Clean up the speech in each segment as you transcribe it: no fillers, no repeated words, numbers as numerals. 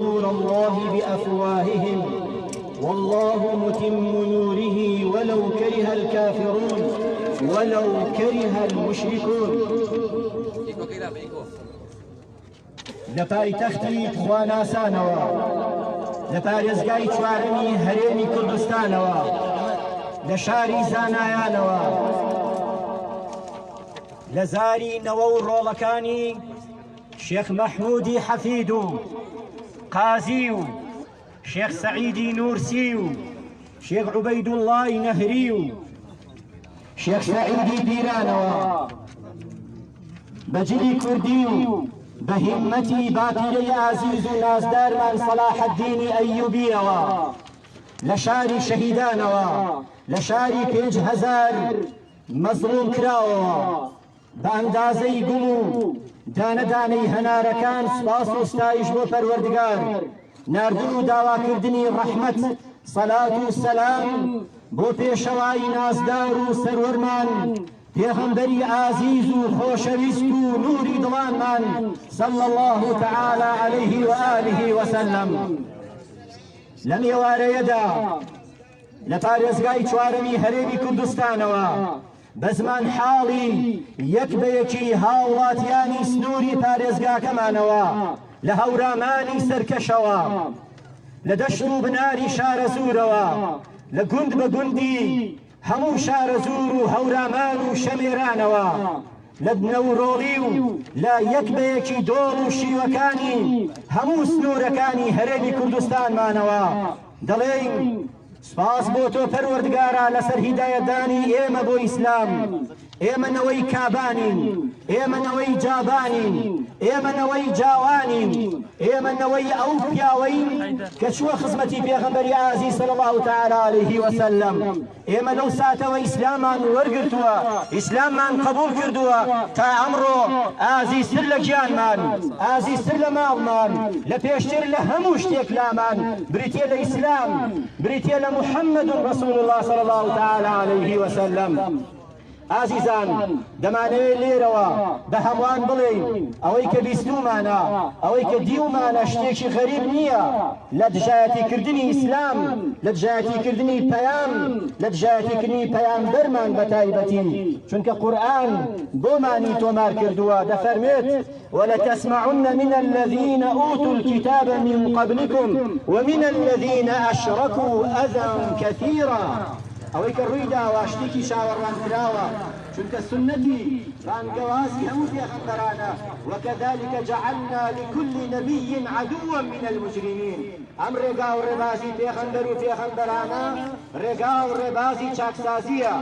نور الله بأفواههم والله متم نوره ولو كره الكافرون ولو كره المشركون. لپایتەختی خواناسانەوە لە پارێزگای چوارەمی هەرێمی کوردستانەوە لە شاری زانایانەوە لە زاری نەوە و ڕۆڵەکانی شێخ مەحموودی حەفید و قازی و شێخ سەعیدی نورسی و شێخ عوبەیدوڵڵای نەهری و شێخ سەعیدی پیرانەوە بەجلی کوردی و بە هیممەتی باپیرەی ئازیز و نازدارمان سەلاح الدینی ئەیوبیەوە لە شاری شەهیدانەوە لە شاری 5,000 مەزڵوم کراوەوە بە ئەندازەی گوڵ و دانەدانەی هەنارەکان سپاس و ستایش بۆ پەروەردگار ناردن و داواکردنی ڕەحمەت سەلات و سەلام بۆ پێشەوای نازدار و سەروەرمان پێغەمبەری ئازیز و خۆشەویست و نوری دڵانمان صلی الله تعالی علیه و آله وسلم. لەم ئێوارەیەدا لە پارێزگای چوارەمی هەرێمی کوردستانەوە بە زمان حاڵی یەک بە یەکی هاوڵاتیانی سنووری پارێزگاکەمانەوە لە هەورامانی سەرکەشەوە لە دەشت و بناری شارە زوورەوە لە گوند بە گوندی هەموو شارە زوور و هەورامان و شەمێرانەوە لە بنەوڕۆڵی و لە یەک بە یەکی دۆڵ و شیوەکانی هەموو سنوورەکانی هەرێمی کوردستانمانەوە دەڵێین سپاس بۆ تۆ پەروەردگارە لەسەر هیدایەتدانی ئێمە بۆ ئیسلام. ئێمە نەوەی کابانین، ئێمە نەوەی جابانین، ئێمە نەوەی جاوانین، ئێمە نەوەی ئەو پیاوەین کە چووە خزمەتی پێغەمبەری ئازیز صلی الله تعالی علیه وسلم. ئێمە لەو ساتەوە ئیسلامان وەرگرتووە، ئیسلاممان قبول کردووە تا ئەمڕۆ ئازیزتر لە گیانمان، ئازیزتر لە ماڵمان، لە پێشتر لە هەموو شتێک لامان بریتێ لە ئیسلام، بریتێ لە محەممەد رسول الله صلی الله تعالی علیه وسلم. ئازیزان دەمانەوێت لێرەوە بە هەمووان بڵێین ئەوەی کە بیستومانە، ئەوەی کە دیومانە شتێکی غەریب نییە لە دژایەتیکردنی ئیسلام، لە دژایەتیکردنی پەیام، لە دژایەتیکردنی پەیامبەرمان بە تایبەتی، چونکە قورئان بۆمانی تۆمار کردووە دەفەرمێت وَلَتَسْمَعُنَّ مِنَ الَّذِينَ أُوتُوا الْكِتَابَ مِنْ قَبْلِكُمْ وَمِنَ الَّذِينَ أَشْرَكُوا أَذًى كَثِيرًا. ئەوەی کە ڕوویدا واشتێکی شاوەڕوان کراوە چونکە سنەتی ڕانگەوازی هەموو پێغەمبەرانە وەکەذلك جعلنا لكل نبي عدوا من المجرمين. ئەم ڕێگا و ڕێبازی پێغەمبەر و پێغەمبەرانە ڕێگا و ڕێبازی چاکسازیە،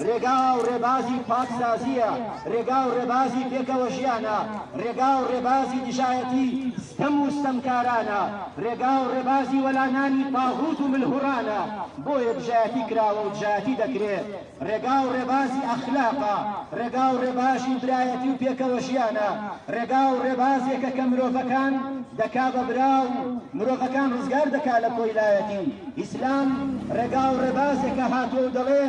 ڕێگا و ڕێبازی پاکسازیە، ڕێگا و ڕێبازی پێکەوە ژیانە، ڕێگا و ڕێبازی دژایەتی ستەم و ستەمکارانە، ڕێگا و ڕێبازی وەلانانی تاغوت و ملهوڕانە. بۆیە دژایەتی کراوە و دژایەتی دەکرێت. ڕێگا و ڕێبازی ئەخلاقە، ڕێگا و ڕێباشی برایەتی و پێکەوە ژیانە، ڕێگا و ڕێبازێکە کە مرۆڤەکان دەکا بە براو مرۆڤەکان ڕزگار دەکا لە کۆیلایەتی. ئیسلام ڕێگا و ڕێبازێکە هاتووە و دەڵێ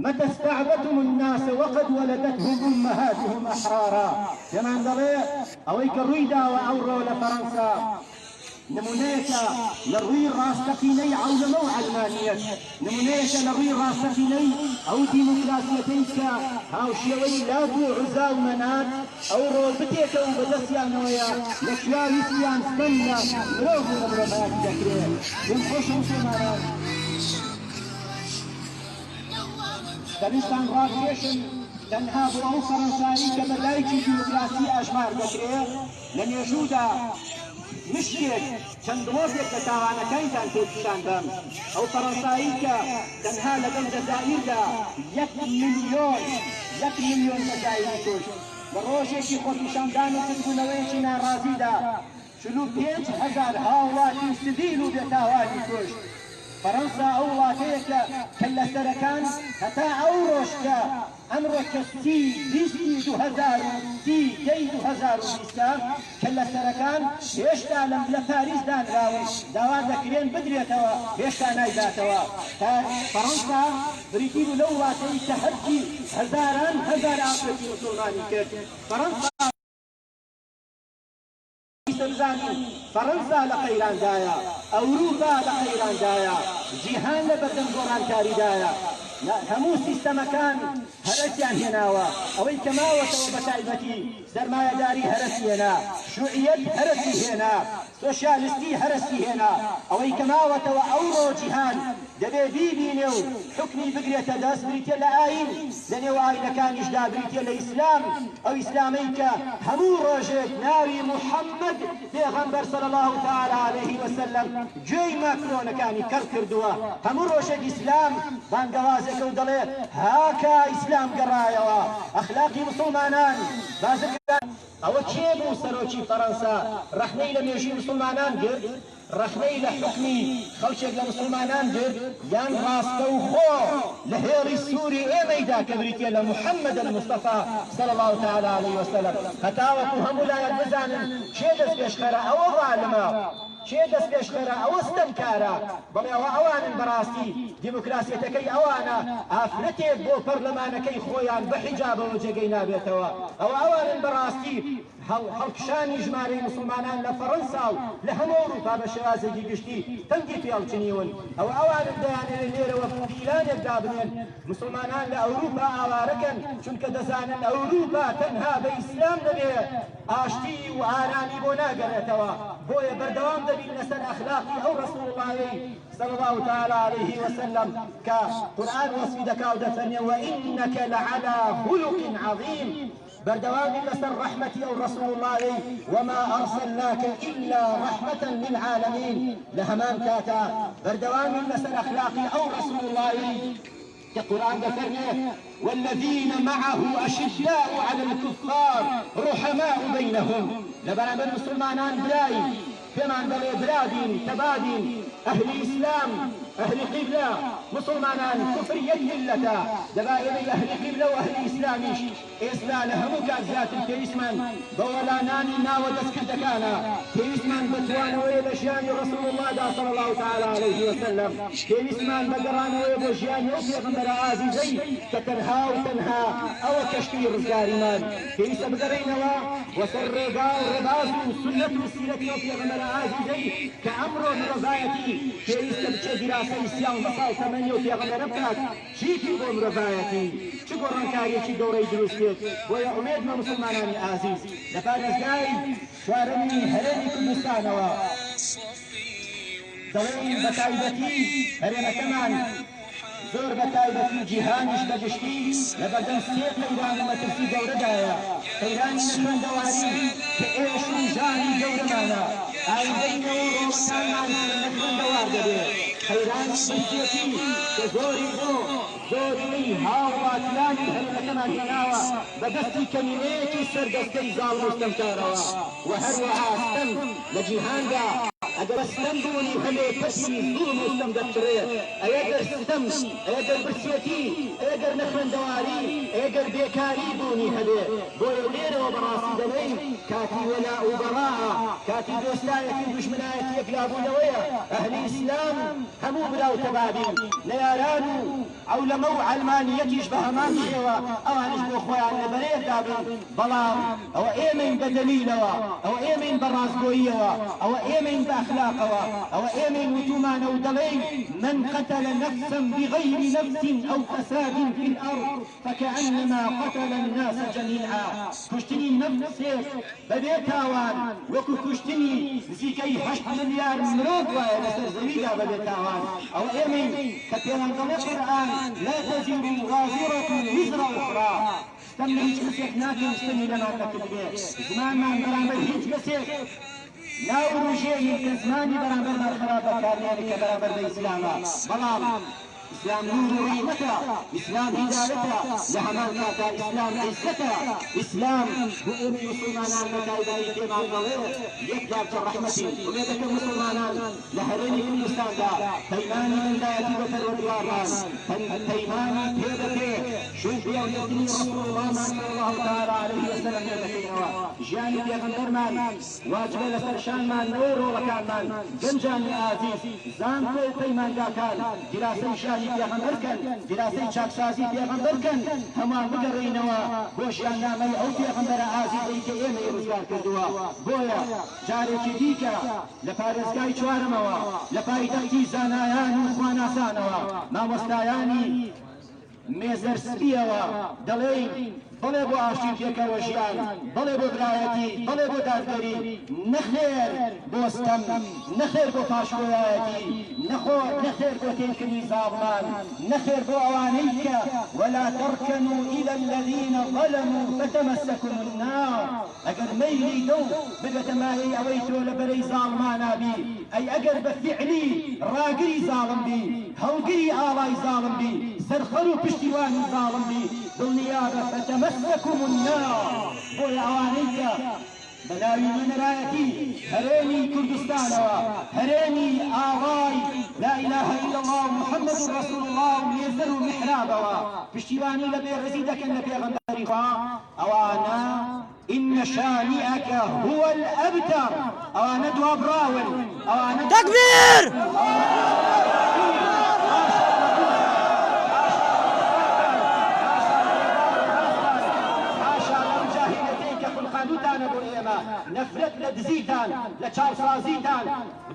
مەتە استەعبەتم الناس وقد ولدتهم أمهاتهم أحرارا. پێمان دەڵێ ئەوەی کە ڕوویداوە ئەوڕۆ لە فەڕەنسا نمونەیەکە لە ڕووی ڕاستەقینەی عەولەمە و عەلمانیەت، نمونەیەکە لە ڕووی ڕاستەقینەی ئەو دیموکراسیەتەی کە هاوشێوەی لات و عوزا و مەنات ئەوڕۆ بتێکە و بەدەستیانەوەیە لە کوێویستیان ستەمە مرۆڤ و مرۆڤایەتی دەکرێت. پێم خۆشە مسلمانان دەویستان ڕاکێشن تەنها بۆ ئەو فەڕەنسایی کە بە لایکی دیموکراسی ئاژمار دەکرێت لە مێژوودا مشتێک چەند ڕۆژێک لە تاوانەکانتان پێپیشان دەم. ئەو فەڕەنسایی کە تەنها لەگەڵ جەزائیردا 1 ملیۆن جەزائیری کوشت لە ڕۆژێکی خۆپیشاندان و کردبوونەوەیەکی ناڕازیدا 45,000 هاوڵاتی سڤیل و بێتاوانی کوشت. فەڕەنسا ئەو وڵاتەیەکە کە لە سەرەکان هەتا ئەو ڕۆژ کە ئەمڕۆ کە 2020 کە لە سەرەکان هێشتا لە پاریس دانراون داوا دەکرێن بدرێتەوە هێشتا نایداتەوە. تا فەڕەنسا بریتی بوو لەو وڵاتەی کە هەرچی هەزاران هەزار ئافرەتی موسڵمانی کرد. فەڕەنسا پێویستە فرنسا لە قەیراندایە، ئەوروپا لە قەیراندایە، جیهان لە بەردەم گۆڕانکاریدایە، هەموو سیستەمەکان هەرسیان هێناوە، ئەوەی کە ماوەتەوە بە تایبەتی سەرمایەداری هەرسی هێنا، شوعیەت هەرسی هێنا، سۆشیالیستی هەرسی هێنا، ئەوەی کە ماوەتەوە ئەوڕۆ جیهان دەبێ بیبینێ و حکمی بگرێتە دەست بریتێ لە ئاین، لە نێو ئاینەکانیشدا بریتێ لە ئیسلام، ئەو ئیسلامەی کە هەموو ڕۆژێک ناوی محەممەد پێغەمبەر صلی الله تعالی علیه وسلم گوێی ماکرۆنەکانی کەڕ کردووە، هەموو ڕۆژێک ئیسلام بانگەوازێکە و دەڵێ هاکە ئیسلام گەڕایەوە، ئەخلاقی مسلمانان بازرگان. ئەوە کێ بوو سەرۆکی فەڕەنسا ڕەخنەی لە مێژووی مسلمانان گرت، ڕەخنەی لە حکمی خەڵکێک لە مسلمانان گرت، یان ڕاستە و خۆ لە هێڵی سووری ئێمەیدا کە بریتێ لە محەممەد المستەفا صلی الله تعالی علیه وسلم، هەتاوەکو هەموو لایەک بزانن کێ دەست پێشخەرە، ئەوە ڕالمە، کێ دەست پێشخەرە، ئەوە ستەمکارە، بەڵێ ئەوە ئەوانن بەڕاستی دیموکراسیەتەکەی ئەوانە ئافرەتێک بۆ پەرلەمانەکەی خۆیان بە حیجابەوە جێگەی نابێتەوە، ئەوە ئەوانن بەڕاستی هەڵکشانی ژمارەی مسلمانان لە فەڕەنسا و لە هەموو ئەوروپا بە شێوازێکی گشتی تەنگی پێڵچنیون، ئەوە ئەوانن دەیانێت لێرەوە پیلانێک دابنێن مسلمانان لە ئەوروپا ئاوارەکەن، چونکە دەزانن ئەوروپا تەنها بە ئیسلام دەبێت ئاشتی و ئارامی بۆ ناگەڕێتەوە، بۆیە بەردەوام دەبین لەسەر ئەخلاقی ئەو ڕەسوڵ اللهی صلى الله تعالى عليه وسلم كقرآن وصفي دكاو دفرني وإنك لعلى خلق عظيم، بردوام لسر رحمتي أو رسول الله وما أرسلناك إلا رحمة للعالمين، لهمان كاتا بردوام لسر أخلاقي أو رسول الله كقرآن ذكرنا والذين معه أشداء على الكفار رحماء بينهم، لبرامبر مسلمانان براي كمان بلي برادين تبادين أهل إسلام أهل قبلة مسلمانان كفرية ملة دبائر أهل قبلة وأهل إسلاميش إسلام هم كازات كيسمان بولانان ناو دسكتكانا كيسمان بتوان ويبشان رسول الله صلى الله تعالى عليه وسلم كيسمان بقران ويبشان وفيغمبر عزيزي كتنها وتنها أو كشتي رزقارمان كيس بقرينوا وسر رباز سنة وسيلة وفيغمبر عزيزي كأمر مرضايتي كيس بچه دراسة إسيان بصال تمنيو فيغمبر بكات چيكي بو مرضايتي چه قرانكاري چه دوري دروسيت ويا أميد من مسلمانان عزيز لفارز جاي شوارمي هرمي كردستانوا دلين بتايبتي هرمي كمان زور بتايبتي جيهانش بجشتي لبردن سيط لإيران ومترسي دورة دايا إيران نشمن دواري كإيش جاني دورة مانا آين بينه وروسان عن نشمن دوار دبي إيران بسيطي كزوري دو زوري هاواتلاني هرمي كمان هناوا بدستي كمينيكي سردستي زال مستمكاروا وهروها استم لجيهان دا اگر استنبوني هلي تسمي ظلم مستمدكرية ايقر ستم ايقر برسيتي ايقر نخمن دواري ايقر بيكاري بوني هلي بويا وليرة وبراسي دمين كاتي ولاء وبراءة كاتي دوستايتي ودشمنايتي يقلابو نوية اهل اسلام همو بلاو تبابي ليالانو او لمو علمانيتي يشبه مانشيوا او هنشبو خويا نبريه دابين بلام او ايمن بدليلوا او ايمن براسبويوا او ايمن أخلاقها أو إيمن وتمان ودلين من قتل نفسا بغير نفس أو فساد في الأرض فكأنما قتل الناس جميعا كشتني نفسك ببيتاوان وكو كشتني زيكي 8 مليار مرود وإلى سرزميدا ببيتاوان أو إيمن كتيران القرآن لا تزر غازرة وزر أخرى استمر هيج مسيح ناكي مستمي لما تكتبه زمان ما برامبر هيج مسيح لا وروجيه يمكن زماني برامبر ما خرابة كارياني كبرامبر بإسلاما بلام إسلام نور رحمته إسلام هدايته لهمان كاتا إسلام عزته إسلام بؤمن مسلمانان متايبا يتيمان نظير يكبر كالرحمة وميدك المسلمانان لحرمي كردستان دا پەیمانی مەلایەتی بە پەروەردگارمان پەیمانی پێ دەکێ شوێن پێوەردی ڕسوڵ اللهمان صلی الله تعالی علیه وسلم پێ دەکەینەوە ژیانی پێغەمبەرمان واجبە لەسەر شانمان نەوەی ڕۆڵەکانمان گەنجانی ئازیز زانکۆ پەیمانگاکان دیراسەی ژیانی پێغەمبەرکەن دیراسەی چاکسازی پێغەمبەرکەن هەمان بگەڕێینەوە بۆ ژیاننامەی ئەو پێغەمبەرە ئازیزەی کە ئێمە ڕزگار کردووە بۆیە جارێکی دیکە لە پارێزگای چوارمەوە لە پایتەختی زانایان و خواناسانەوە مامۆستایانی مێزەرسپیەوە دەڵێین بەڵێ بۆ ئاشتی پێکەوە ژیان بەڵێ بۆ برایەتی بەڵێ بۆ دادگەری نەخێر بۆ ستەم نەخێر بۆ پاشگۆیایەتی نەخێر بۆ تێکردنی زاڵمان نەخێر بۆ ئەوانەی کە ولا تركنوا إلى الذين ظلموا فتمسكم النار ئەگەر مەیلی دڵ ببێتە مایەی ئەوەی تۆ لە بەرەی زاڵمانە بی ئەی ئەگەر بە فیعلی ڕاگری زاڵم بی هەڵگری ئاڵای زاڵم بی سەرخەر و پشتیوانی زاڵم بی دڵنیابە فتمسكم النار بۆی ئەوانەی کە بەناوی نوێنەرایەتی هەرێمی کوردستانەوە هەرێمی ئاڵای لا إله إلا الله محمد رسول الله مێزەر و میحرابەوە پشتیوانی لە بێڕێزی دەکەن لە پێغەمبەری خوا ئەوانە إن شانئك هو الأبتر أوانا دوابراون أوانا تكبير نفرت لدزيتان لچارسازيتان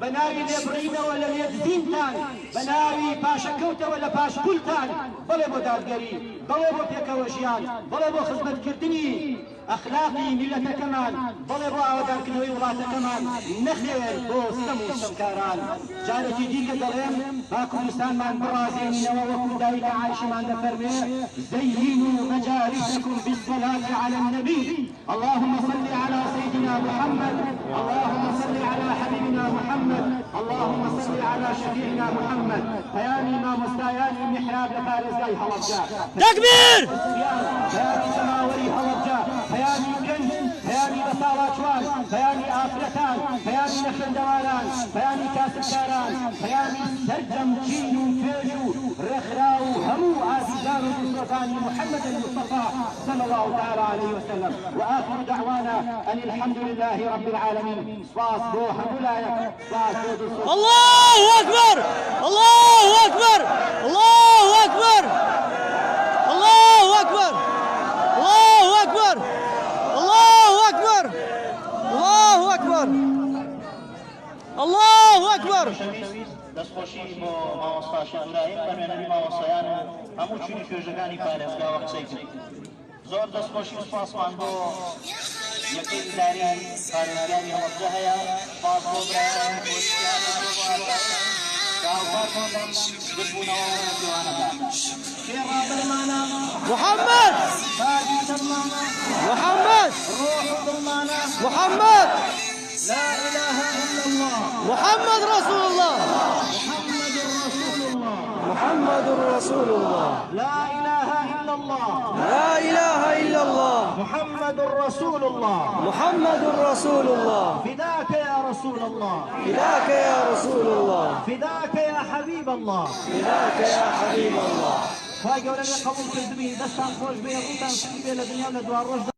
بناوي لبرينا ولا ليدزينتان بناوي باشا كوتا ولا باش كلتان بلا بو دادگري بلا بو بيكوشيان بلا بو خدمت كردني اخلاقي ملة كمان بلا بو اودار كنوي ولاتا كمان نخير بو سمو سمكاران جارتي ديك دلهم با كردستان من برازيني نوا وكو دايك عايش من دفرمي زينوا مجالسكم بالصلاة على النبي اللهم صل على سيدنا محمد اللهم صل على حبيبنا محمد اللهم صل على شفيعنا محمد بياني ما مستاياني محراب لفارزقاي هلبجا تكبير بياني سماوري هلبجا بياني كنز بياني بصالاتوان بياني آفرتان بياني نخندوانان بياني كاسكاران بياني سرجم جينو فيجو رخراو همو عزيزان وزرقاني محمد المصطفى صلى الله تعالى عليه وسلم وآخر دعوانا أن الحمد لله رب العالمين صاص روح ولاية صاص الله أكبر الله أكبر الله أكبر الله أكبر الله أكبر الله أكبر الله أكبر الله أكبر دەستخۆشی بۆ مامۆستا شێخ ئیبراهیم بەنوێنەری مامۆستایان و هەموو چوونی توێژەکانی پارێزگاوە قسەی کرد زۆر دەستخۆشی و سوپاسمان بۆ یەکەی ئیداری پارێزگای هەڵەبجە هەیە سوپاس بۆ برایان پۆلیسیان داوەڕێمان گرتبوونەوە جوانەکان شێخ دڵمانە محمد باجی دڵمانە محمد ڕۆح دڵمانە محمد لا إله إلا الله محمد رسول الله محمد رسول الله محمد رسول الله لا إله إلا الله لا إله إلا الله محمد رسول الله محمد رسول الله فداك يا رسول الله فداك يا رسول الله فداك يا حبيب الله فداك يا حبيب الله خواهی گەورە قبول کردبی دەستان خۆش بێ ڕوتان سوی بێ لە دنیا و لە دوار ڕۆژدا